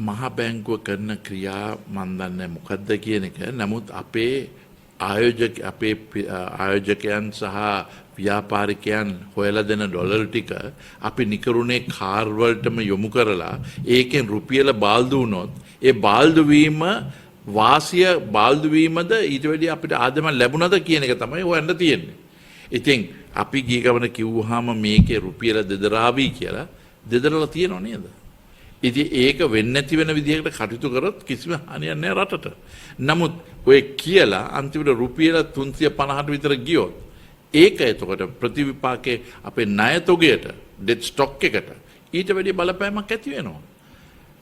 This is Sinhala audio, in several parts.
මහ බැංකුව කරන ක්‍රියා මන් දන්නේ මොකද්ද කියන එක. නමුත් අපේ ආයෝජකයන් සහ ව්‍යාපාරිකයන් හොයලා දෙන ඩොලර් ටික අපි නිකරුණේ කාර් වලටම යොමු කරලා ඒකෙන් රුපියල බාල්දු වුණොත් ඒ බාල්දු වීම වාසිය බාල්දු වීමද ඊට වැඩිය අපිට ආදම ලැබුණද කියන එක තමයි හොයන්න තියෙන්නේ. ඉතින් අපි ගිය ගමන කිව්වහම මේකේ රුපියල දෙදරාවි කියලා දෙදරලා තියෙනව නේද? ඉතින් ඒක වෙන්නේ නැති වෙන විදිහකට කටයුතු කරොත් කිසිම හානියක් නැහැ රටට. නමුත් ඔය කියලා අන්තිමට රුපියල 350ට විතර ගියොත් ඒක එතකොට ප්‍රතිවිපාකේ අපේ ණය තොගයට ඩෙට් ස්ටොක් එකට ඊට වැඩි බලපෑමක් ඇති වෙනවා.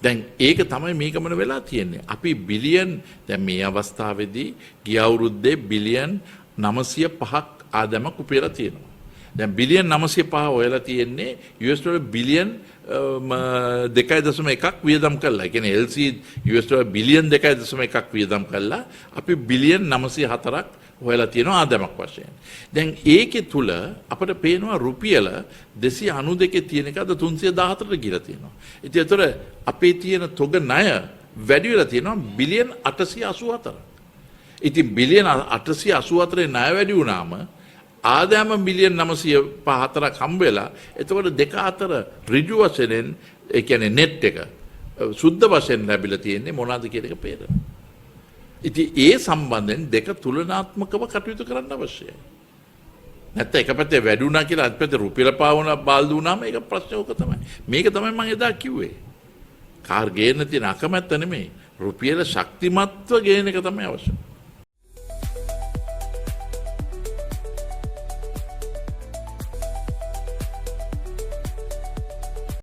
දැන් ඒක තමයි මේ ගමන වෙලා තියෙන්නේ. අපි බිලියන් දැන් මේ අවස්ථාවේදී ගිය අවුරුද්දේ බිලියන් 905ක් ආදමක් උපයලා තියෙනවා. දැන් බිලියන් 905 හොයලා තියෙන්නේ US ඩොලර් බිලියන් 2.1ක් වියදම් කළා. ඒ කියන්නේ LC US ඩොලර් බිලියන් 2.1ක් වියදම් කළා. අපි බිලියන් 904ක් හොයලා තියෙනවා ආදමක් වශයෙන්. දැන් ඒකේ තුල අපිට පේනවා රුපියල 292 තියෙන එක අද 314ට ගිහලා තියෙනවා. ඉතින් ඒතර අපේ තියෙන තොග ණය වැඩි වෙලා තියෙනවා බිලියන් 884. ඉතින් බිලියන් 884 ණය වැඩි වුණාම ආදායම බිලියන් 904ක් හම්බ වෙලා එතකොට දෙක අතර ඍජු වශයෙන් ඒ කියන්නේ net එක සුද්ධ වශයෙන් ලැබිලා තියෙන්නේ මොනවාද කියන එක පේනවා. ඉතින් ඒ සම්බන්ධයෙන් දෙක තුලනාත්මකව කටයුතු කරන්න අවශ්‍යයි. නැත්නම් එක පැත්තේ වැඩි වුණා කියලා අනිත් පැත්තේ රුපියල පාවන බාල්දු වුණාම ඒක ප්‍රශ්නේ ඕක තමයි. මේක තමයි මම එදා කිව්වේ. කාර් ගේන්න තියෙන අකමැත්ත නෙමෙයි රුපියල ශක්තිමත්ව ගේන එක තමයි අවශ්‍ය.